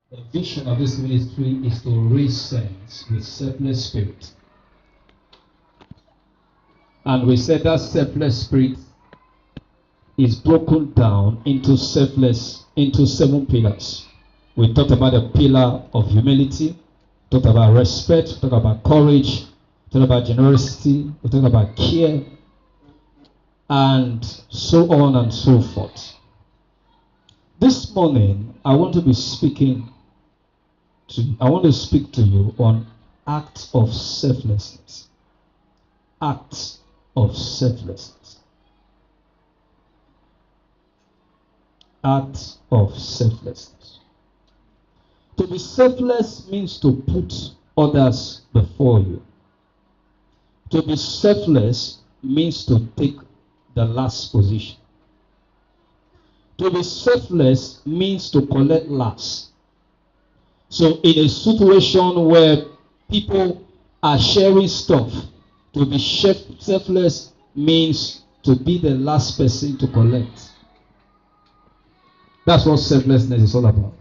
The vision of this ministry is to raise saints with selfless spirit. And we said that selfless spirit is broken down into seven pillars. We talked about the pillar of humility, talked about respect, talked about courage, talked about generosity, we talked about care, and so on and so forth. This morning, I want to speak to you on acts of selflessness. Acts of selflessness. Acts of selflessness. To be selfless means to put others before you. To be selfless means to take the last position. To be selfless means to collect last. So in a situation where people are sharing stuff, to be selfless means to be the last person to collect. That's what selflessness is all about.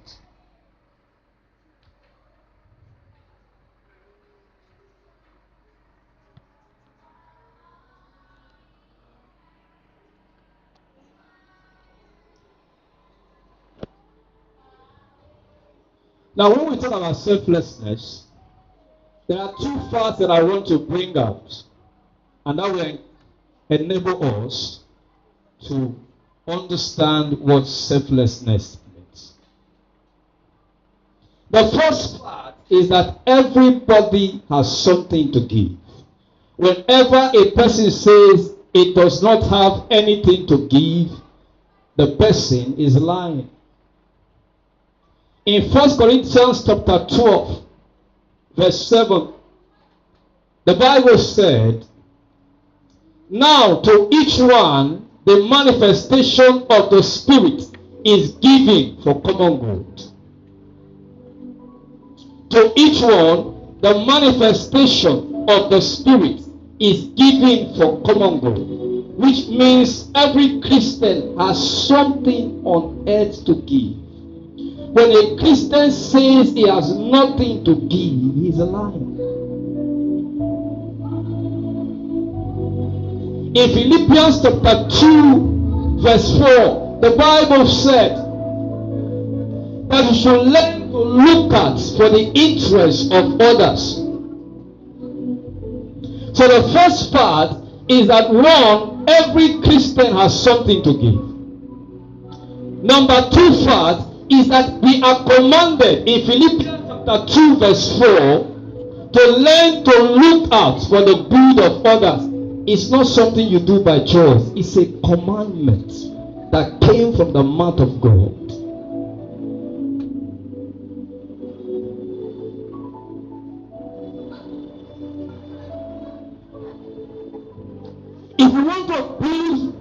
Now, when we talk about selflessness, there are two facts that I want to bring out, and that will enable us to understand what selflessness means. The first part is that everybody has something to give. Whenever a person says it does not have anything to give, the person is lying. In 1 Corinthians chapter 12, verse 7, the Bible said, "Now to each one the manifestation of the Spirit is given for common good." To each one the manifestation of the Spirit is given for common good, which means every Christian has something on earth to give. When a Christian says he has nothing to give, he's a liar. In Philippians chapter 2, verse 4, the Bible said that we should learn to look at for the interest of others. So the first part is that one, every Christian has something to give. Number two part is that we are commanded in Philippians chapter 2 verse 4 to learn to look out for the good of others. It's not something you do by choice. It's a commandment that came from the mouth of God. If you want to build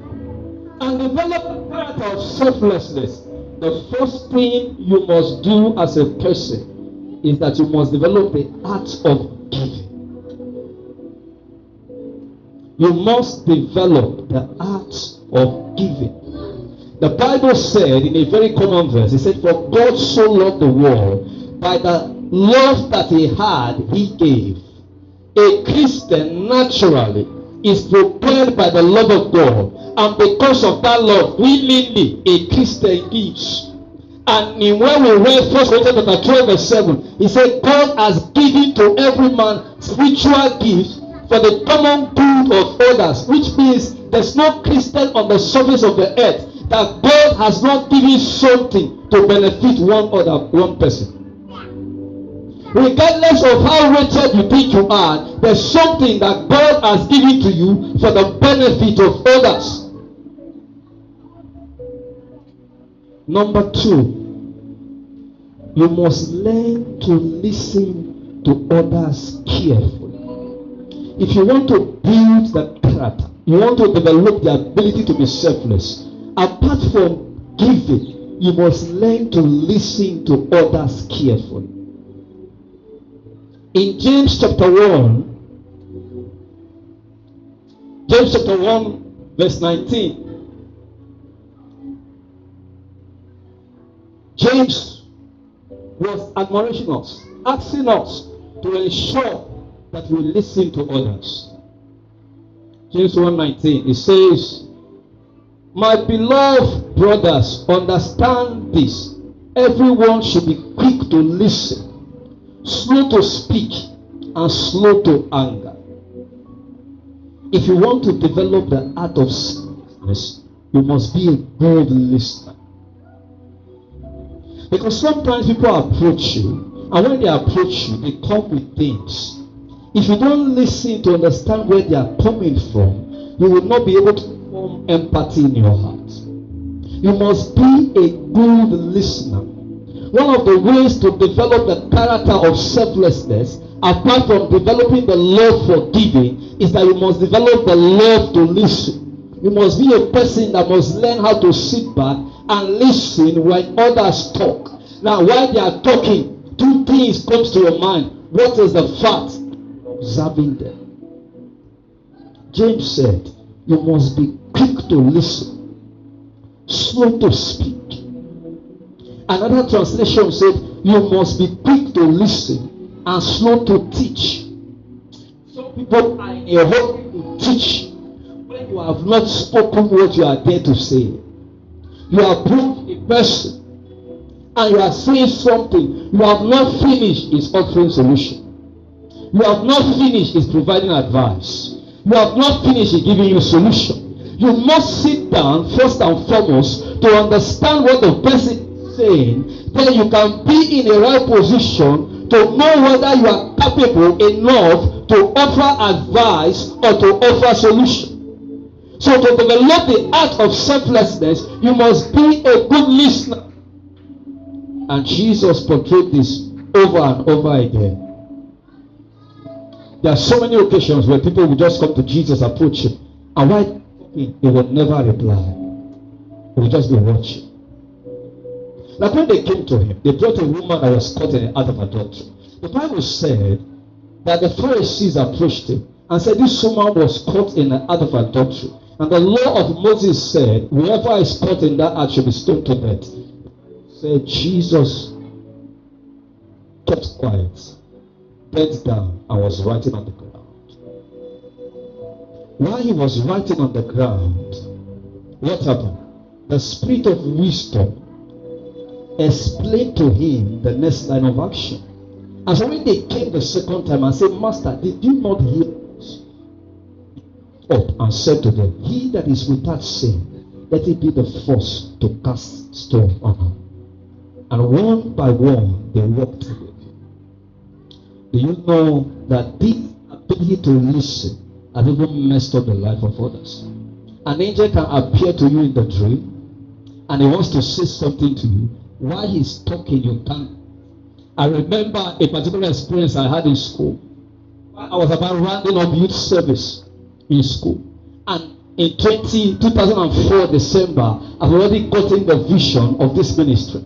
and develop the character of selflessness, the first thing you must do as a person is that you must develop the art of giving. You must develop the art of giving. The Bible said in a very common verse, it said, "For God so loved the world, by the love that he had, he gave." A Christian naturally is propelled by the love of God, and because of that love, willingly a Christian gives. And in when we read 1 Corinthians 12 verse 7, he said, "God has given to every man spiritual gifts for the common good of others," which means there's no Christian on the surface of the earth that God has not given something to benefit one person. Regardless of how wretched you think you are, there's something that God has given to you for the benefit of others. Number two, you must learn to listen to others carefully. If you want to build that character, you want to develop the ability to be selfless, apart from giving, you must learn to listen to others carefully. In James chapter 1, verse 19, James was admonishing us, asking us to ensure that we listen to others. James 1:19, it says, "My beloved brothers, understand this. Everyone should be quick to listen, slow to speak, and slow to anger." If you want to develop the art of selflessness, you must be a good listener. Because sometimes people approach you, and when they approach you, they come with things. If you don't listen to understand where they are coming from, you will not be able to form empathy in your heart. You must be a good listener. One of the ways to develop the character of selflessness, apart from developing the love for giving, is that you must develop the love to listen. You must be a person that must learn how to sit back and listen when others talk. Now, while they are talking, two things comes to your mind. What is the fact? Observing them. James said, you must be quick to listen, slow to speak. Another translation said, you must be quick to listen and slow to teach. Some people are in a hurry to teach when you have not spoken what you are there to say. You approach a person and you are saying something. You have not finished his offering solution. You have not finished his providing advice. You have not finished his giving you solution. You must sit down first and foremost to understand what the person is saying. Then you can be in a right position to know whether you are capable enough to offer advice or to offer solution. So to develop the art of selflessness, you must be a good listener. And Jesus portrayed this over and over again. There are so many occasions where people will just come to Jesus, approach him, and while talking, he will never reply. He will just be watching. Like when they came to him, they brought a woman that was caught in the act of adultery. The Bible said that the Pharisees approached him and said this woman was caught in the act of adultery. And the law of Moses said, whoever is caught in that act should be stoned to death. Said Jesus kept quiet, bent down, and was writing on the ground. While he was writing on the ground, what happened? The spirit of wisdom explained to him the next line of action. And so when they came the second time and said, Master, did you not hear us? Up and said to them, he that is without sin, let it be the first to cast stone on her. And one by one they walked away. Do you know that this ability to listen has even messed up the life of others? An angel can appear to you in the dream and he wants to say something to you. While he's talking, you can't. I remember a particular experience I had in school. I was about rounding up youth service in school. And in 2004 December, I've already gotten the vision of this ministry.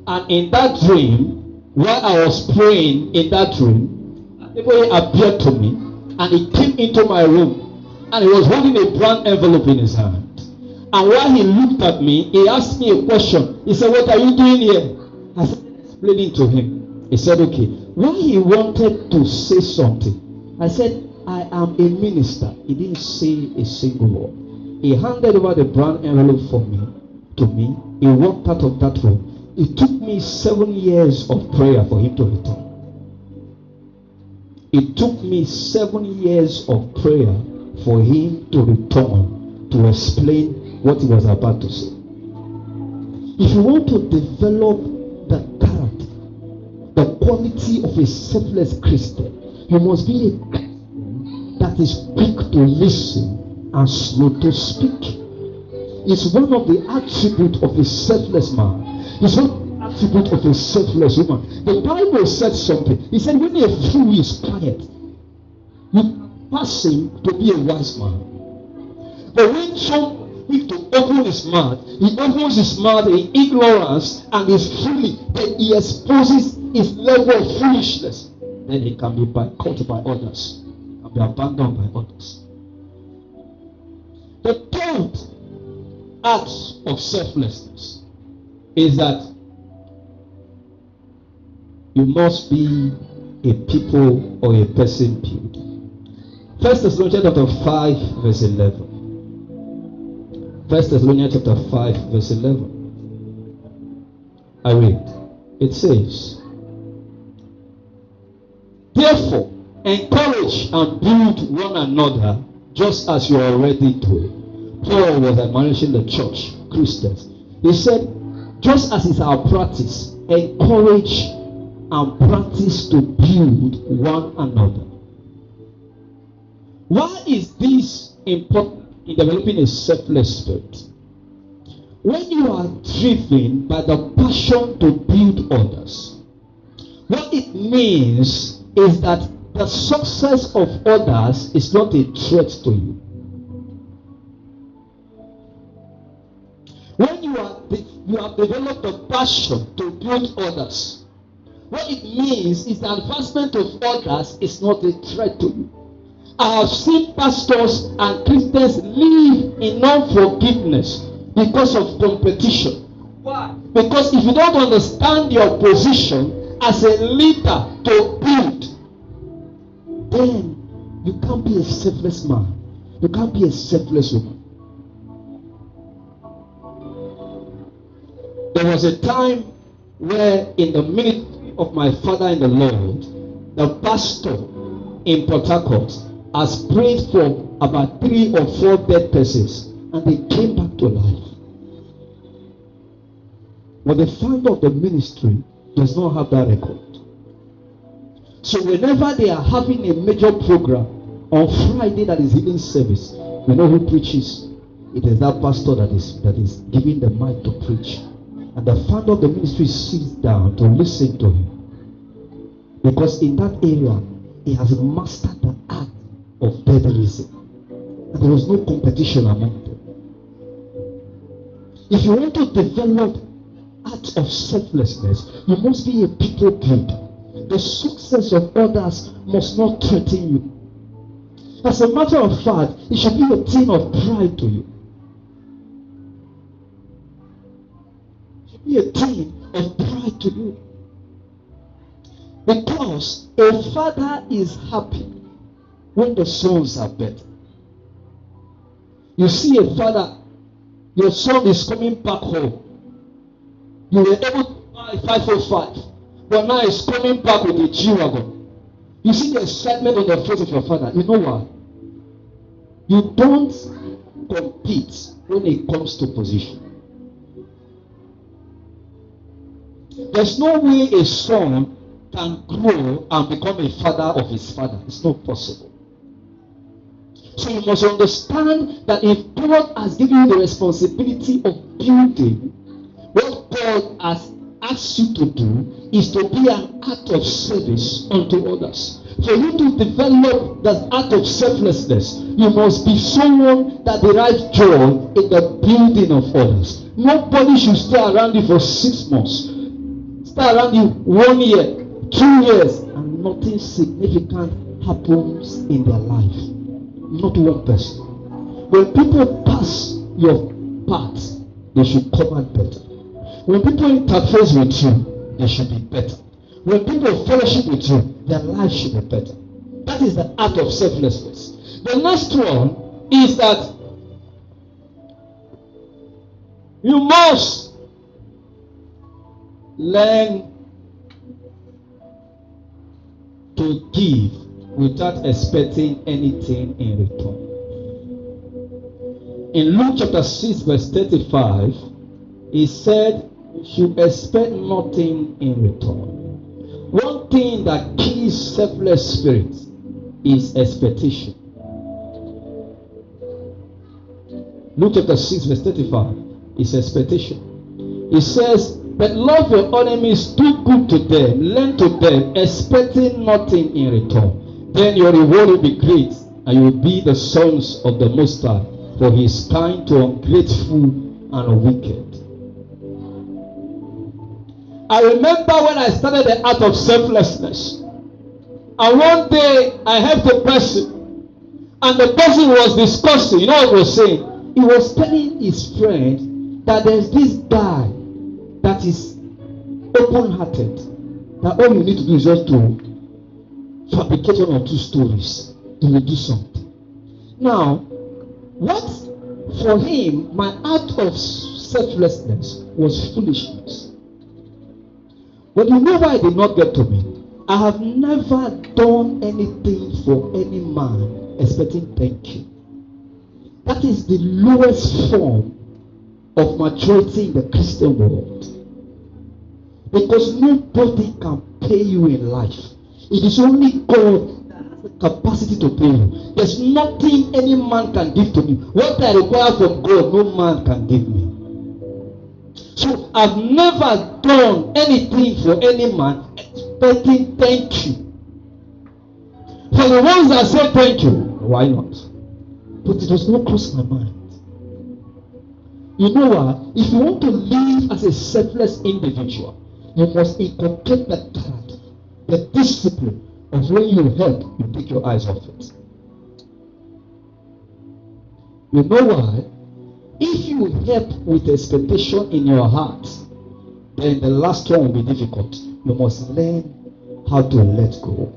And in that dream, while I was praying in that dream, everybody appeared to me and he came into my room and he was holding a brown envelope in his hand. And while he looked at me, he asked me a question. He said, what are you doing here? I started explaining to him. He said, okay. When he wanted to say something, I said, I am a minister. He didn't say a single word. He handed over the brown envelope to me. He walked out of that room. It took me 7 years of prayer for him to return. It took me 7 years of prayer for him to return to explain what he was about to say. If you want to develop the character, the quality of a selfless Christian, you must be a Christian that is quick to listen and slow to speak. It's one of the attributes of a selfless man. It's one attribute of a selfless woman. The Bible said something. He said, when a fool is quiet, you pass him to be a wise man. But when someone is to open his mouth, he opens his mouth in ignorance and is fully, then he exposes his level of foolishness. Then he can be caught by others, and be abandoned by others. The third act of selflessness is that you must be a people or a person built. 1 Thessalonians chapter 5 verse 11. 1 Thessalonians chapter 5 verse 11. I read. It says, therefore, encourage and build one another just as you are already doing. Paul was admonishing the church, Christians. He said, just as is our practice, encourage and practice to build one another. Why is this important in developing a selfless spirit? When you are driven by the passion to build others, what it means is that the success of others is not a threat to you. When you have developed a passion to build others, what it means is the advancement of others is not a threat to you. I have seen pastors and Christians live in unforgiveness because of competition. Why? Because if you don't understand your position as a leader to build, then you can't be a selfless man. You can't be a selfless woman. There was a time where in the ministry of my father in the Lord, the pastor in Port Harcourt has prayed for about 3 or 4 dead persons, and they came back to life. But the founder of the ministry does not have that record. So whenever they are having a major program on Friday that is healing service, we know who preaches. It is that pastor that is giving the mic to preach. And the founder of the ministry sits down to listen to him. Because in that area, he has mastered the art of terrorism. And there was no competition among them. If you want to develop art of selflessness, you must be a people builder. The success of others must not threaten you. As a matter of fact, it should be a thing of pride to you. It should be a thing of pride to you. Because a father is happy when the sons are better. You see a father, your son is coming back home. You were able to buy 505, but now he's coming back with a G-Wagon. You see the excitement on the face of your father. You know why? You don't compete when it comes to position. There's no way a son can grow and become a father of his father. It's not possible. So you must understand that if God has given you the responsibility of building, what God has asked you to do is to be an act of service unto others. For you to develop the act of selflessness, you must be someone that derives joy in the building of others. Nobody should stay around you for 6 months, stay around you 1 year, 2 years, and nothing significant happens in their life. Not one person. When people pass your path, they should come out better. When people interface with you, they should be better. When people fellowship with you, their life should be better. That is the art of selflessness. The next one is that you must learn to give without expecting anything in return. In Luke chapter 6 verse 35, he said, you should expect nothing in return. One thing that kills selfless spirit is expectation. Luke chapter 6 verse 35 is expectation. It says, but love your enemies, do good to them, lend to them, expecting nothing in return. Then your reward will be great, and you will be the sons of the Most High, for he is kind to ungrateful and wicked. I remember when I started the art of selflessness, and one day I helped a person, and the person was discussing, you know what he was saying? He was telling his friend that there's this guy that is open-hearted. that all you need to do is just to fabricate one or two stories to do something. Now, what for him, my act of selflessness was foolishness. But you know why it did not get to me? I have never done anything for any man expecting thank you. That is the lowest form of maturity in the Christian world. Because nobody can pay you in life. It is only God that has the capacity to pay you. There's nothing any man can give to me. What I require from God, no man can give me. So I've never done anything for any man expecting thank you. For the ones that say thank you, why not? But it does not cross my mind. You know what? If you want to live as a selfless individual, you must inculcate the character, the discipline of when you help, you take your eyes off it. You know why? If you help with expectation in your heart, then the last one will be difficult. You must learn how to let go.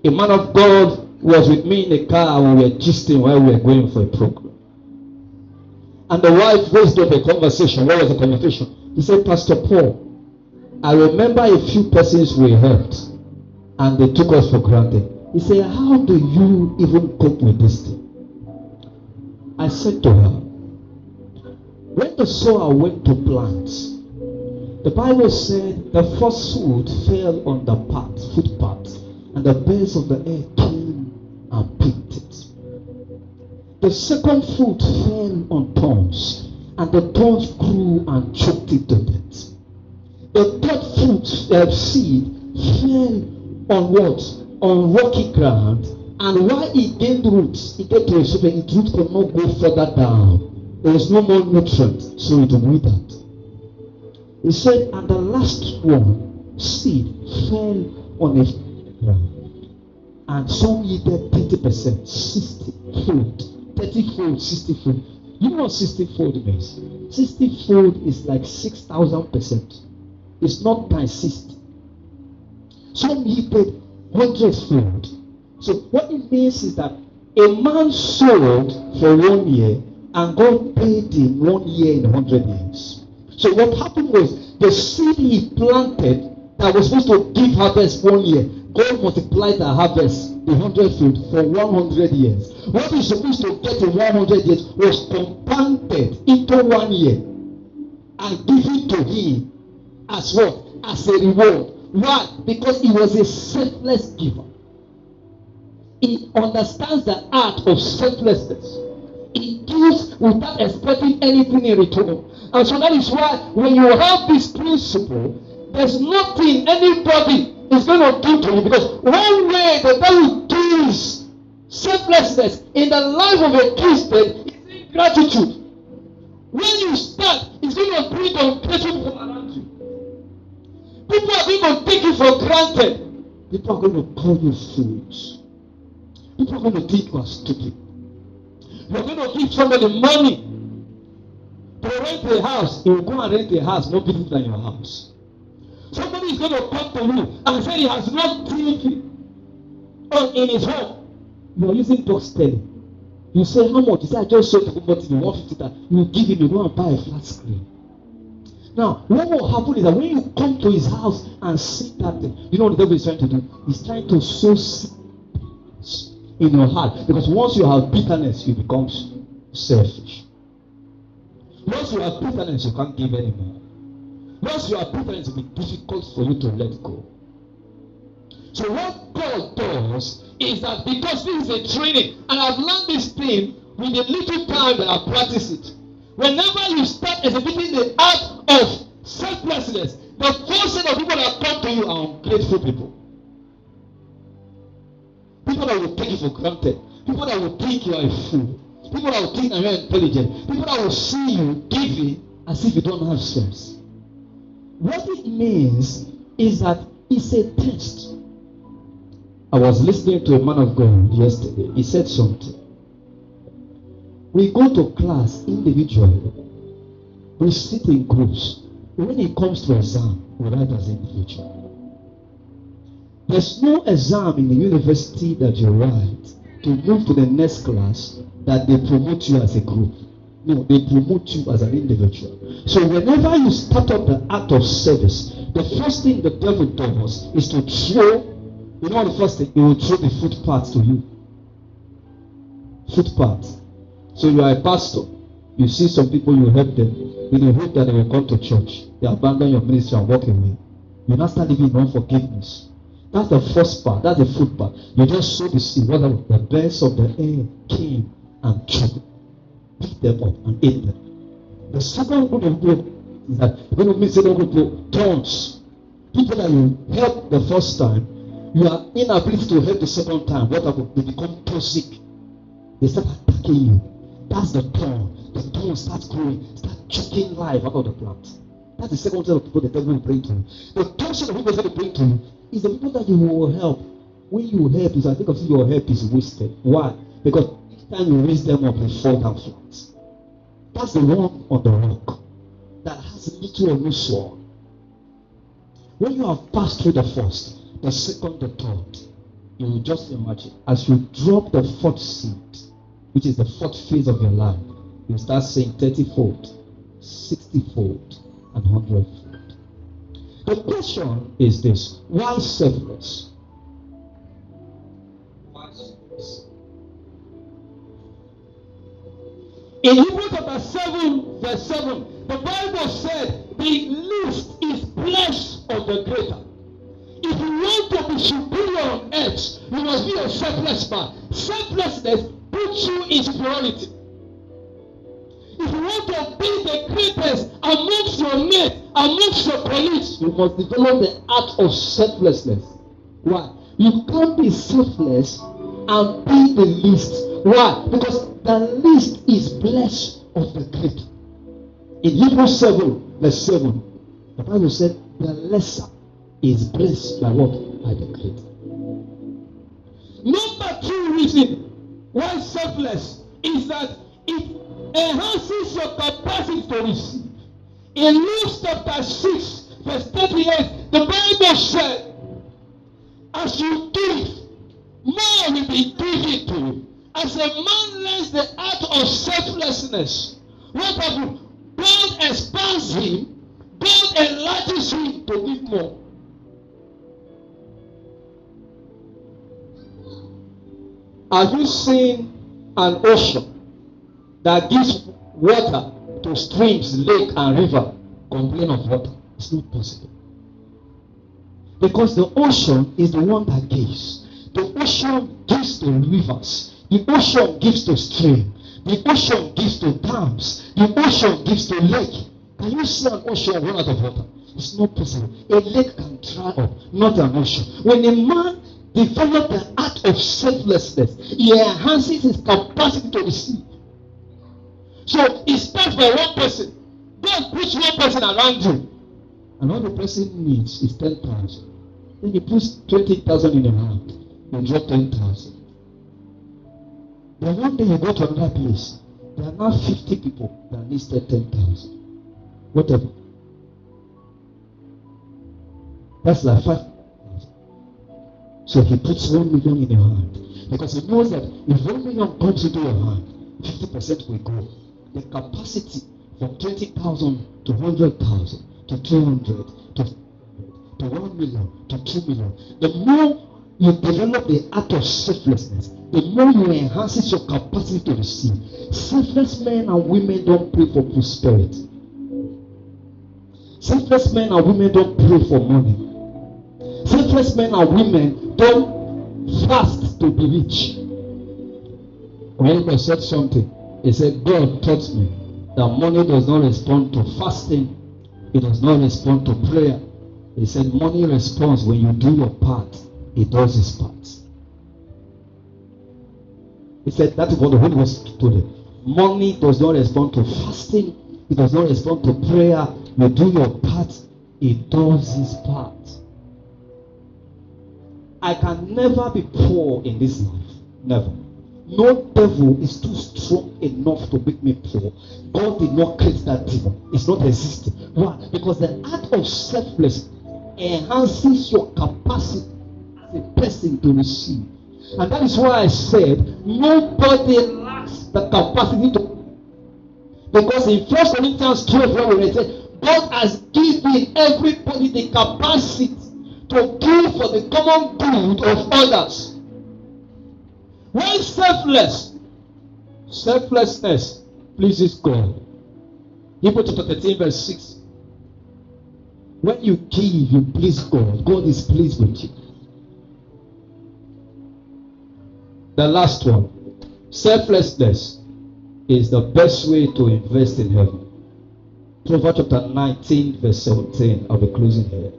A man of God was with me in the car and we were gisting while we were going for a program. And the wife raised up a conversation. What was the conversation? He said, Pastor Paul, I remember a few persons we helped and they took us for granted. He said, how do you even cope with this thing? I said to her, when the sower went to plant, the Bible said the first food fell on the footpath, and the birds of the air came and picked it. The second fruit fell on thorns, and the thorns grew and choked it to death. The third fruit seed fell on what? On rocky ground, and while it gained roots, it get to a certain its root could not go further down. There was no more nutrient, so it withered. He said, and the last one, seed, fell on a ground, and some yielded 30%, 60-fold, 30-fold, 60-fold. You know what 60-fold means? 60-fold is like 6,000%. It's not times 60. Some yielded 100-fold. So what it means is that a man sowed for 1 year and God paid him 1 year in 100 years. So what happened was the seed he planted that was supposed to give harvest 1 year, God multiplied the harvest, the 100-fold, for 100 years. What he's supposed to get in 100 years was compounded into 1 year and given to him as what? As a reward. Why? Because he was a selfless giver. He understands the art of selflessness. He gives without expecting anything in return. And so that is why when you have this principle, there's nothing anybody is going to do to you. Because one way the devil kills selflessness in the life of a Christian is ingratitude. When you start, it's going to bring ungrateful people around you. People are going to take you for granted. People are going to call you fools. People are going to think you are stupid. You're going to give somebody money to rent a house. He will go and rent a house more beautiful than your house. Somebody is going to come to you and say he has not TV on in his home. You are using dog stealing. You say, how much? You say, I just sold the property in 150. You give him, you go and buy a flat screen. Now, what will happen is that when you come to his house and see that thing, you know what the devil is trying to do? He's trying to sow seeds in your heart. Because once you have bitterness, you become selfish. Once you have bitterness, you can't give anymore. Once you have bitterness, it will be difficult for you to let go. So what God does is that because this is a training, and I've learned this thing with the little time that I practice it. Whenever you start exhibiting the art of selflessness, the first set of people that come to you are ungrateful people. People that will take you for granted. People that will think you are a fool. People that will think that you are intelligent. People that will see you giving as if you don't have sense. What it means is that it's a test. I was listening to a man of God yesterday. He said something. We go to class individually. We sit in groups. when it comes to exam, we write as individual. There's no exam in the university that you write to move to the next class that they promote you as a group. No, they promote you as an individual. So whenever you start up the act of service, the first thing the devil does is to throw, you know, the first thing, he will throw the footpath to you. Footpath. So you are a pastor. You see some people, you help them. With the hope that they will come to church. They abandon your ministry and walk away. You now start living in unforgiveness. That's the first part. That's the footpath. You just sow the seed. What the birds of the air came and took, picked them up and ate them. The second group of people is that you're going to meet second group of thorns. People that you help the first time, you are inability to help the second time. What happened? They become toxic. They start attacking you. That's the thorn. The thorn starts growing, start choking life out of the plant. That's the second set of people the devil will bring to you. The third set of people that will bring to you is the people that you will help. When you help, I think of your help is wasted. Why? Because each time you raise them up, they fall down flat. That's the one on the rock that has little or no sword. When you have passed through the first, the second, the third, you will just imagine as you drop the fourth seed, which is the fourth phase of your life, you start saying 30-fold, 60-fold, and 100-fold. The question is this: why selfless? Why selfless? In Hebrews chapter 7, verse 7, the Bible said, the least is blessed of the greater. If you want to be superior on earth, you must be a selfless man. Selflessness puts you in superiority. If you want to be the greatest amongst your mates, amongst your colleagues, you must develop the art of selflessness. Why? You can't be selfless and be the least. Why? Because the least is blessed of the great. In Hebrews 7, verse 7, the Bible said, the lesser is blessed by what? By the great. Number 2 reason why selfless is that it enhances your capacity to receive. In Luke chapter 6, verse 38, the Bible said, as you give, more will be given to you. As a man learns the art of selflessness, what happens? God expands him, God enlarges him to give more. Have you seen an ocean that gives water to streams, lake, and river? Complain of water? It's not possible. Because the ocean is the one that gives. The ocean gives to rivers. The ocean gives to stream. The ocean gives to dams. The ocean gives to lake. Can you see an ocean run out of water? It's not possible. A lake can dry up, not an ocean. When a man develops the art of selflessness, he enhances his capacity to receive. So it starts by one person. God puts one person around you, and all the person needs is 10,000. Then he puts 20,000 in your hand. You drop 10,000. Then one day you go to another place. There are now 50 people that need 10,000. Whatever. That's like 5,000. So he puts 1 million in your hand. Because he knows that if 1 million comes into your hand, 50% will go. The capacity from 20,000 to 100,000 to 200 to 1 million to 2 million. The more you develop the art of selflessness, the more you enhance your capacity to receive. Selfless men and women don't pray for prosperity. Selfless men and women don't pray for money. Selfless men and women don't fast to be rich. When God said something, he said, God taught me that money does not respond to fasting. It does not respond to prayer. He said money responds when you do your part. It does its part. He said that is what the Holy Ghost told him. Money does not respond to fasting. It does not respond to prayer. You do your part. It does its part. I can never be poor in this life. Never. no devil is too strong enough to make me poor. God did not create that demon. It's not existing. Why? Because the act of selfless enhances your capacity as a person to receive. And that is why I said nobody lacks the capacity to. Because in 1 Corinthians 12, where we read, God has given everybody the capacity to do for the common good of others. When selflessness pleases God. Hebrews chapter 13, verse 6. When you give, you please God. God is pleased with you. The last one. Selflessness is the best way to invest in heaven. Proverbs chapter 19, verse 17. I'll be closing here.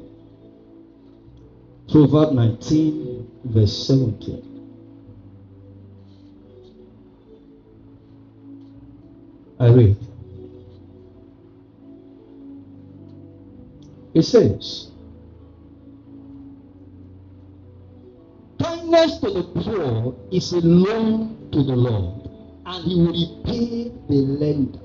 Proverbs 19, verse 17. I read. It says, kindness to the poor is a loan to the Lord, and he will repay the lender.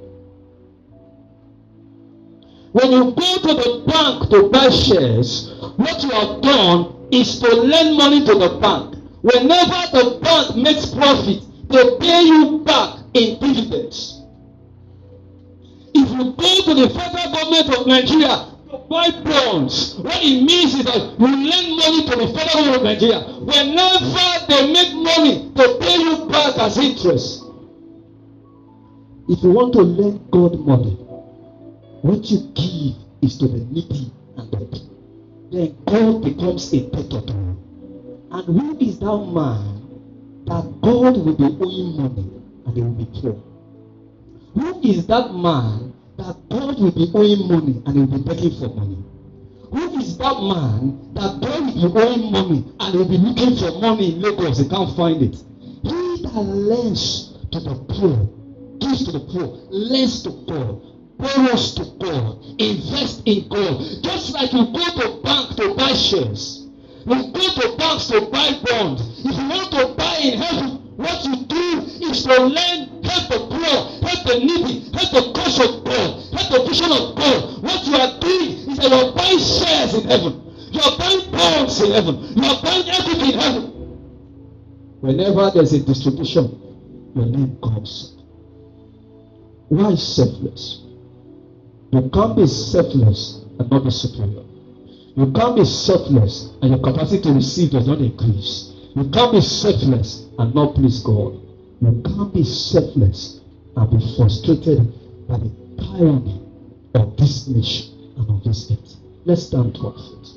When you go to the bank to buy shares, what you have done is to lend money to the bank. Whenever the bank makes profit, they pay you back in dividends. If you go to the federal government of Nigeria to buy bonds, what it means is that you lend money to the federal government of Nigeria. Whenever they make money, they pay you back as interest. If you want to lend God money, what you give is to the needy and the poor. Then God becomes a debtor to you. And who is that man that God will be owing money and he will be poor? Who is that man that God will be owing money and he will be begging for money? Who is that man that God will be owing money and he will be looking for money in Lagos, he can't find it? He that lends to the poor, gives to the poor, lends to God, borrows to God, invest in God. Just like you go to bank to buy shares, you go to banks to buy bonds. If you want to buy in heaven, what you do is to lend, help the poor, help the needy, help the cause of God, help the vision of God. What you are doing is that you are buying shares in heaven. You are buying bonds in heaven. You are buying everything in heaven. Whenever there's a distribution, your name comes. Why selfless? You can't be selfless and not be superior. You can't be selfless and your capacity to receive does not increase. You can't be selfless and not please God. You can't be selfless and be frustrated by the tyranny of this nation and of this earth. Let's stand to our feet.